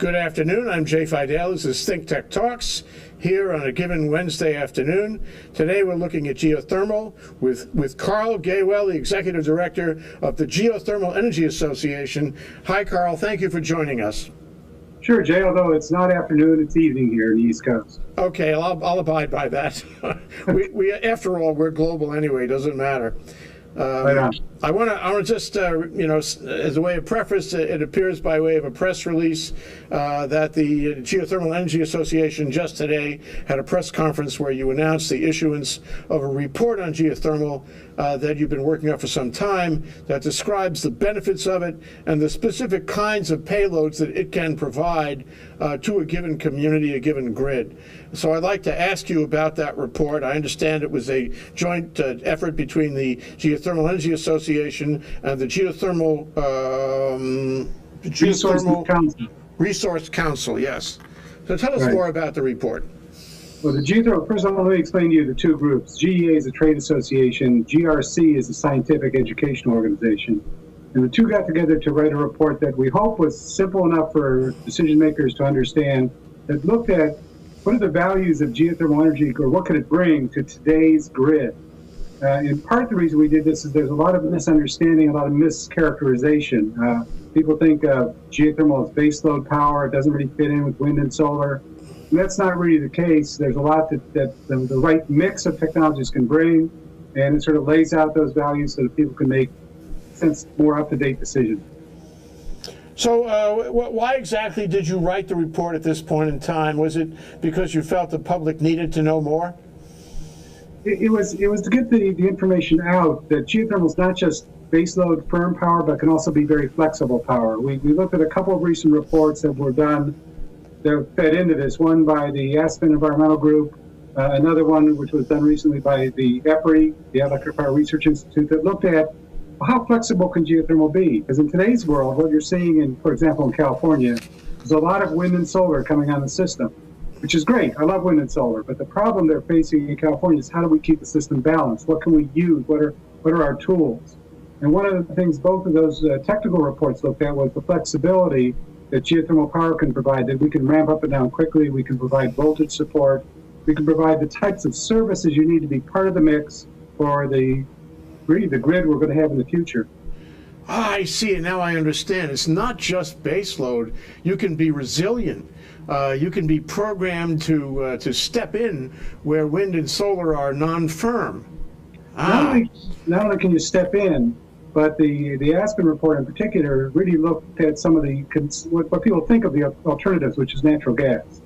Good afternoon. I'm Jay Fidel. This is Think Tech Talks here on a given Wednesday afternoon. Today we're looking at geothermal with Carl Gaywell, the Executive Director of the Geothermal Energy Association. Hi, Carl. Thank you for joining us. Sure, Jay, although it's not afternoon, it's evening here in the East Coast. Okay, I'll abide by that. After all, we're global anyway. Doesn't matter. Right on. I want to just, as a way of preface, it appears by way of a press release that the Geothermal Energy Association just today had a press conference where you announced the issuance of a report on geothermal that you've been working on for some time that describes the benefits of it and the specific kinds of payloads that it can provide to a given community, a given grid. So I'd like to ask you about that report. I understand it was a joint effort between the Geothermal Energy Association and the Geothermal Resource Council, yes. So tell us more about the report. Well, the Geothermal, first of all, let me explain to you the two groups. GEA is a trade association, GRC is a scientific educational organization. And the two got together to write a report that we hope was simple enough for decision makers to understand, that looked at what are the values of geothermal energy, or what could it bring to today's grid. In part, the reason we did this is there's a lot of misunderstanding, a lot of mischaracterization. People think of geothermal as baseload power. It doesn't really fit in with wind and solar. And that's not really the case. There's a lot that the right mix of technologies can bring, and it sort of lays out those values so that people can make more up-to-date decisions. So why exactly did you write the report at this point in time? Was it because you felt the public needed to know more? It was to get the information out that geothermal is not just baseload firm power, but can also be very flexible power. We looked at a couple of recent reports that were done that fed into this, one by the Aspen Environmental Group, another one which was done recently by the EPRI, the Electric Power Research Institute, that looked at how flexible can geothermal be? Because in today's world, what you're seeing, for example, in California, there's a lot of wind and solar coming on the system, which is great. I love wind and solar, but the problem they're facing in California is how do we keep the system balanced? What can we use? What are our tools? And one of the things both of those technical reports looked at was the flexibility that geothermal power can provide, that we can ramp up and down quickly, we can provide voltage support, we can provide the types of services you need to be part of the mix for the grid we're going to have in the future. I see, and now I understand. It's not just baseload. You can be resilient. You can be programmed to step in where wind and solar are non-firm. Not only can you step in, but the Aspen report in particular really looked at some of the what people think of the alternatives, which is natural gas.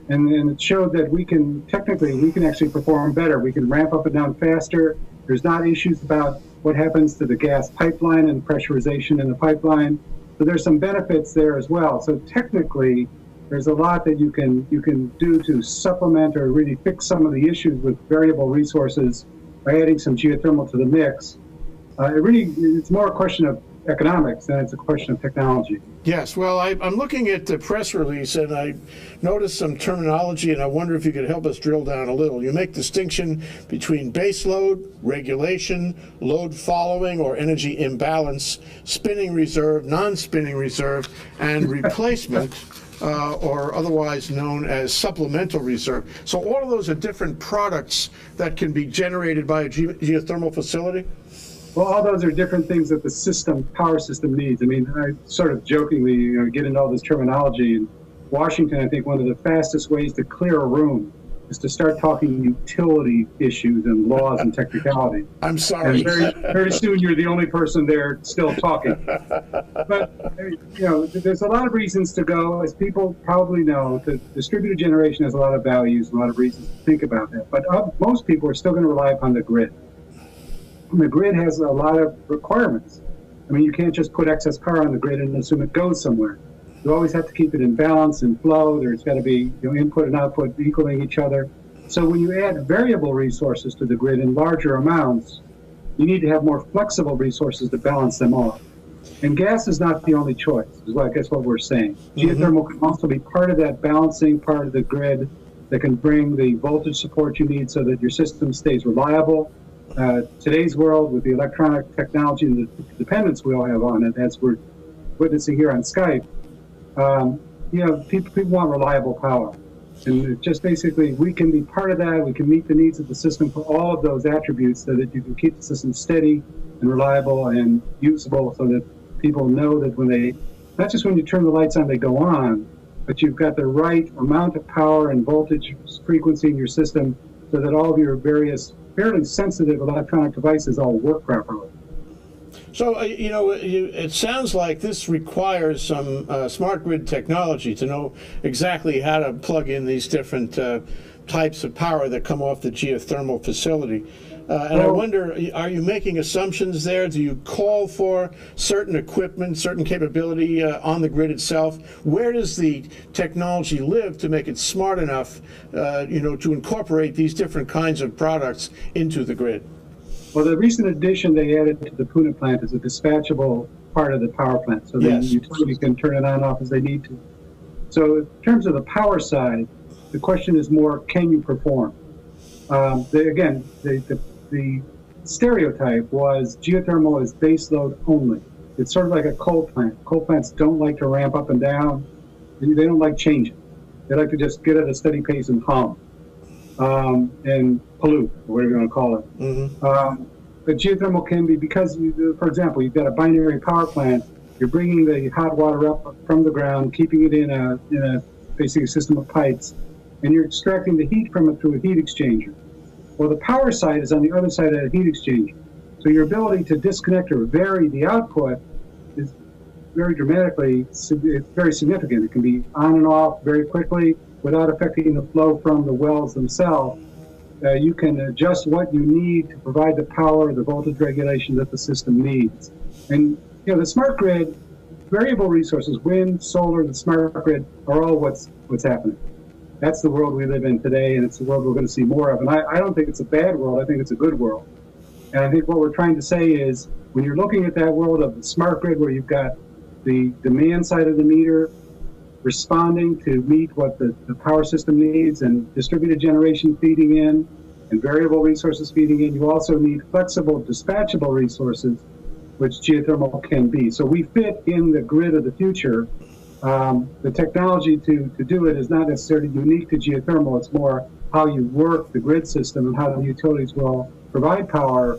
And it showed that we can actually perform better. We can ramp up and down faster. There's not issues about what happens to the gas pipeline and pressurization in the pipeline. So there's some benefits there as well. So technically, there's a lot that you can do to supplement or really fix some of the issues with variable resources by adding some geothermal to the mix. It's more a question of economics than it's a question of technology. Yes, well, I'm looking at the press release and I noticed some terminology, and I wonder if you could help us drill down a little. You make distinction between baseload, regulation, load following or energy imbalance, spinning reserve, non-spinning reserve, and replacement, or otherwise known as supplemental reserve. So all of those are different products that can be generated by a geothermal facility? Well, all those are different things that the power system needs. I mean, I sort of jokingly get into all this terminology. In Washington, I think one of the fastest ways to clear a room is to start talking utility issues and laws and technicality. I'm sorry. And very soon you're the only person there still talking. But, there's a lot of reasons to go. As people probably know, the distributed generation has a lot of values, a lot of reasons to think about that. But most people are still going to rely upon the grid. And the grid has a lot of requirements. I mean, you can't just put excess power on the grid and assume it goes somewhere. You always have to keep it in balance and flow. There's got to be input and output equaling each other. So when you add variable resources to the grid in larger amounts, you need to have more flexible resources to balance them off. And gas is not the only choice, is what I guess what we're saying. Geothermal can also be part of that balancing part of the grid that can bring the voltage support you need so that your system stays reliable. Today's world, with the electronic technology and the dependence we all have on it, as we're witnessing here on Skype, people want reliable power. And just basically, we can be part of that. We can meet the needs of the system for all of those attributes so that you can keep the system steady and reliable and usable so that people know that not just when you turn the lights on, they go on, but you've got the right amount of power and voltage frequency in your system so that all of your various fairly sensitive electronic devices all work properly. So, it sounds like this requires some smart grid technology to know exactly how to plug in these different types of power that come off the geothermal facility. And I wonder, are you making assumptions there? Do you call for certain equipment, certain capability on the grid itself? Where does the technology live to make it smart enough, to incorporate these different kinds of products into the grid? Well, the recent addition they added to the Puna plant is a dispatchable part of the power plant, so the utilities can turn it on and off as they need to. So in terms of the power side, the question is more, can you perform? The stereotype was geothermal is base load only. It's sort of like a coal plant. Coal plants don't like to ramp up and down. They don't like changing. They like to just get at a steady pace and hum. And pollute, or whatever you want to call it. Mm-hmm. But geothermal can be, because, for example, you've got a binary power plant, you're bringing the hot water up from the ground, keeping it in a basically system of pipes, and you're extracting the heat from it through a heat exchanger. Well, the power side is on the other side of that heat exchanger. So your ability to disconnect or vary the output is very dramatically, it's very significant. It can be on and off very quickly without affecting the flow from the wells themselves. You can adjust what you need to provide the power, the voltage regulation that the system needs. And the smart grid, variable resources, wind, solar, the smart grid are all what's happening. That's the world we live in today, and it's the world we're going to see more of. And I don't think it's a bad world. I think it's a good world. And I think what we're trying to say is, when you're looking at that world of the smart grid, where you've got the demand side of the meter responding to meet what the power system needs, and distributed generation feeding in, and variable resources feeding in, you also need flexible, dispatchable resources, which geothermal can be. So we fit in the grid of the future. The technology to do it is not necessarily unique to geothermal. It's more how you work the grid system and how the utilities will provide power,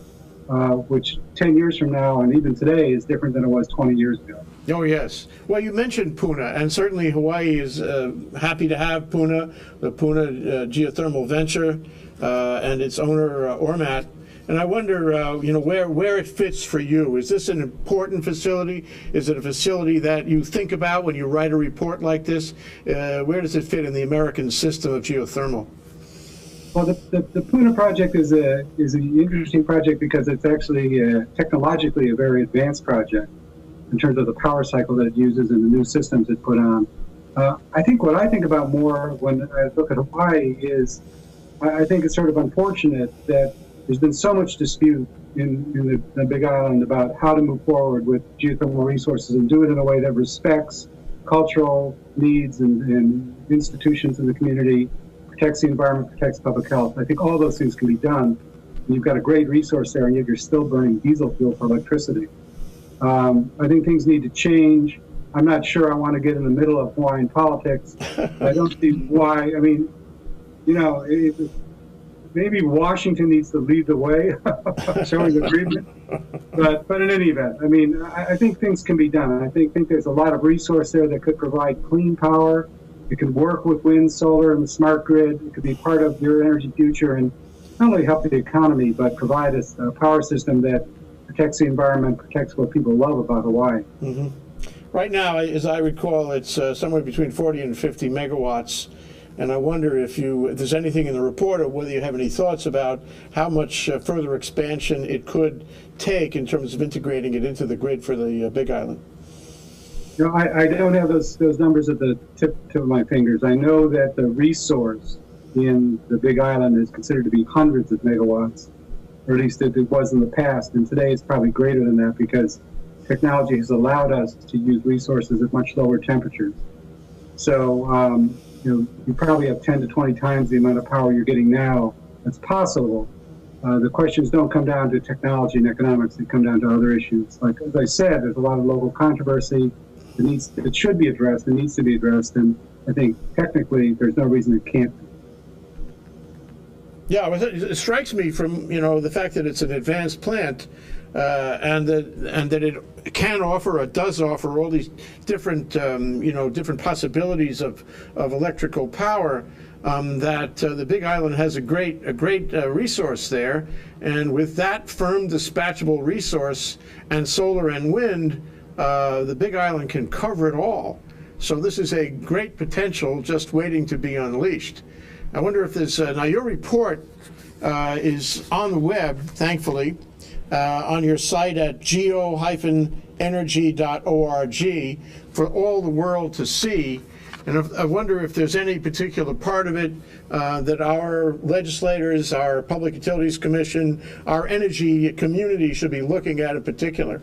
which 10 years from now and even today is different than it was 20 years ago. Oh, yes. Well, you mentioned Puna, and certainly Hawaii is happy to have Puna, the Puna geothermal venture, and its owner, Ormat. And I wonder, where it fits for you. Is this an important facility? Is it a facility that you think about when you write a report like this? Where does it fit in the American system of geothermal? Well, the Puna project is an interesting project because it's actually technologically a very advanced project in terms of the power cycle that it uses and the new systems it put on. I think what I think about more when I look at Hawaii is I think it's sort of unfortunate that there's been so much dispute in the Big Island about how to move forward with geothermal resources and do it in a way that respects cultural needs and institutions in the community, protects the environment, protects public health. I think all those things can be done. And you've got a great resource there, and yet you're still burning diesel fuel for electricity. I think things need to change. I'm not sure I want to get in the middle of Hawaiian politics. I don't see why. I mean, maybe Washington needs to lead the way, showing agreement. But in any event, I mean, I think things can be done. I think there's a lot of resource there that could provide clean power. It can work with wind, solar, and the smart grid. It could be part of your energy future and not only help the economy, but provide a power system that protects the environment, protects what people love about Hawaii. Mm-hmm. Right now, as I recall, it's somewhere between 40 and 50 megawatts. And I wonder if there's anything in the report or whether you have any thoughts about how much further expansion it could take in terms of integrating it into the grid for the Big Island. I don't have those numbers at the tip of my fingers. I know that the resource in the Big Island is considered to be hundreds of megawatts, or at least it was in the past. And today it's probably greater than that because technology has allowed us to use resources at much lower temperatures. So, you probably have 10 to 20 times the amount of power you're getting now. That's possible. The questions don't come down to technology and economics. They come down to other issues. Like, as I said, there's a lot of local controversy. it should be addressed, it needs to be addressed, and I think technically there's no reason it can't be. Yeah, well, it strikes me from the fact that it's an advanced plant, and that it can offer or does offer all these different different possibilities of electrical power. That the Big Island has a great resource there, and with that firm dispatchable resource and solar and wind, the Big Island can cover it all. So this is a great potential just waiting to be unleashed. I wonder if there's now your report is on the web, thankfully, on your site at geo-energy.org for all the world to see. And I wonder if there's any particular part of it that our legislators, our Public Utilities Commission, our energy community should be looking at in particular.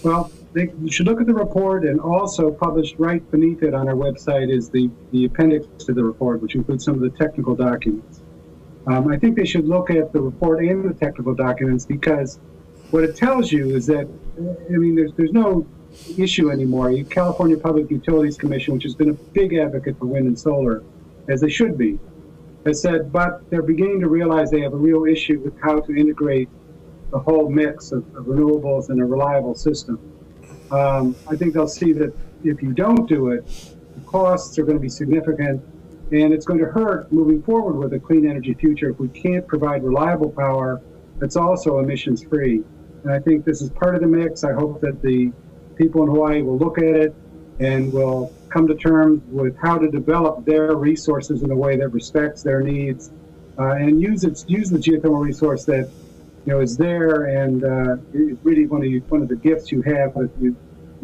Well, you should look at the report, and also published right beneath it on our website is the appendix to the report, which includes some of the technical documents. I think they should look at the report and the technical documents, because what it tells you is that, there's no issue anymore. California Public Utilities Commission, which has been a big advocate for wind and solar, as they should be, has said, but they're beginning to realize they have a real issue with how to integrate the whole mix of renewables in a reliable system. I think they'll see that if you don't do it, the costs are going to be significant, and it's going to hurt moving forward with a clean energy future if we can't provide reliable power that's also emissions free. And I think this is part of the mix. I hope that the people in Hawaii will look at it and will come to terms with how to develop their resources in a way that respects their needs, and use the geothermal resource that is there, and it's really one of the gifts you have if you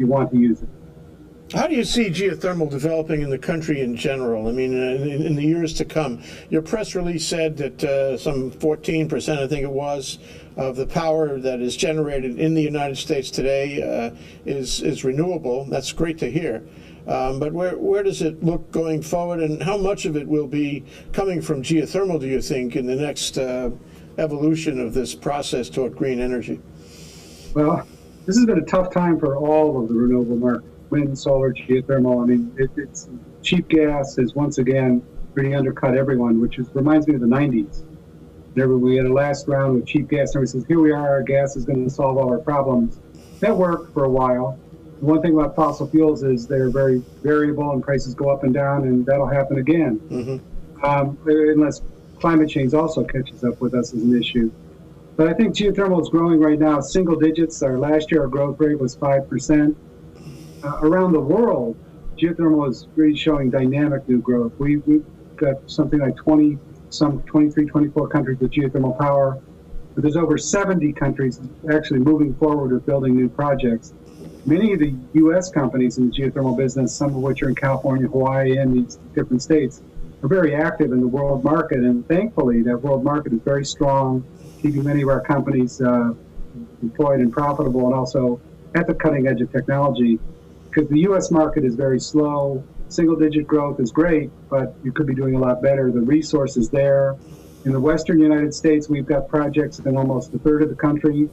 want to use it. How do you see geothermal developing in the country in general? In the years to come? Your press release said that some 14%, I think it was, of the power that is generated in the United States today is renewable. That's great to hear. But where does it look going forward, and how much of it will be coming from geothermal, do you think, in the next evolution of this process toward green energy? Well, this has been a tough time for all of the renewable market. Wind, solar, geothermal. It's cheap gas has once again really undercut everyone, which reminds me of the 90s. Whenever we had a last round with cheap gas, everybody says, here we are, our gas is going to solve all our problems. That worked for a while. The one thing about fossil fuels is they're very variable and prices go up and down, and that'll happen again. Unless climate change also catches up with us as an issue. But I think geothermal is growing right now, single digits. Last year, our growth rate was 5%. Around the world, geothermal is really showing dynamic new growth. We've got something like 23, 24 countries with geothermal power, but there's over 70 countries actually moving forward with building new projects. Many of the U.S. companies in the geothermal business, some of which are in California, Hawaii, and these different states, are very active in the world market, and thankfully that world market is very strong, keeping many of our companies employed and profitable, and also at the cutting edge of technology. Because the U.S. market is very slow. Single-digit growth is great, but you could be doing a lot better. The resource is there. In the western United States, we've got projects in almost a third of the country.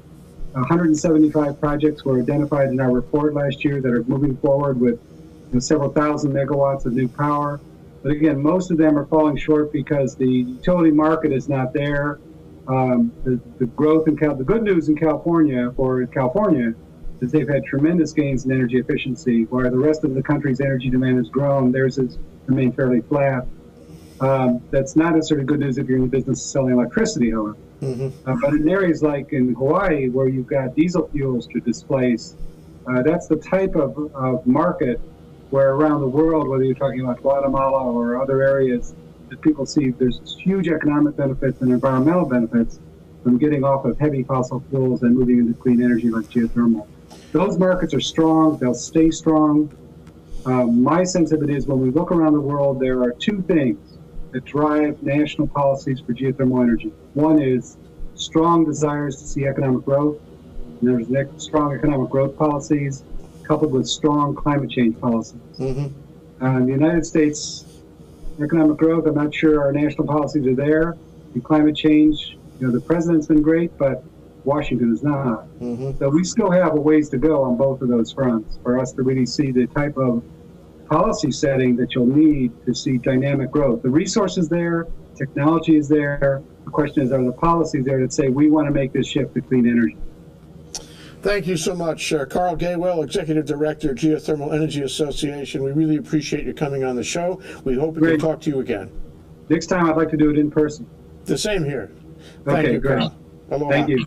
175 projects were identified in our report last year that are moving forward with several thousand megawatts of new power. But again, most of them are falling short because the utility market is not there. The growth in the good news in California is they've had tremendous gains in energy efficiency, where the rest of the country's energy demand has grown. Theirs has remained fairly flat. That's not necessarily good news if you're in the business of selling electricity, however. But in areas like in Hawaii, where you've got diesel fuels to displace, that's the type of market where around the world, whether you're talking about Guatemala or other areas, that people see there's huge economic benefits and environmental benefits from getting off of heavy fossil fuels and moving into clean energy like geothermal. Those markets are strong. They'll stay strong. My sense of it is when we look around the world, there are two things that drive national policies for geothermal energy. One is strong desires to see economic growth. And there's strong economic growth policies coupled with strong climate change policies. In the United States, economic growth, I'm not sure our national policies are there. In climate change, the president's been great, but Washington is not. So we still have a ways to go on both of those fronts for us to really see the type of policy setting that you'll need to see dynamic growth. The resource is there, technology is there. The question is, are the policies there that say we want to make this shift to clean energy? Thank you so much, Carl Gaywell, Executive Director, Geothermal Energy Association. We really appreciate you coming on the show. We hope we can talk to you again. Next time, I'd like to do it in person. The same here. Okay, Thank you, great. Carl. Aloha. Thank you.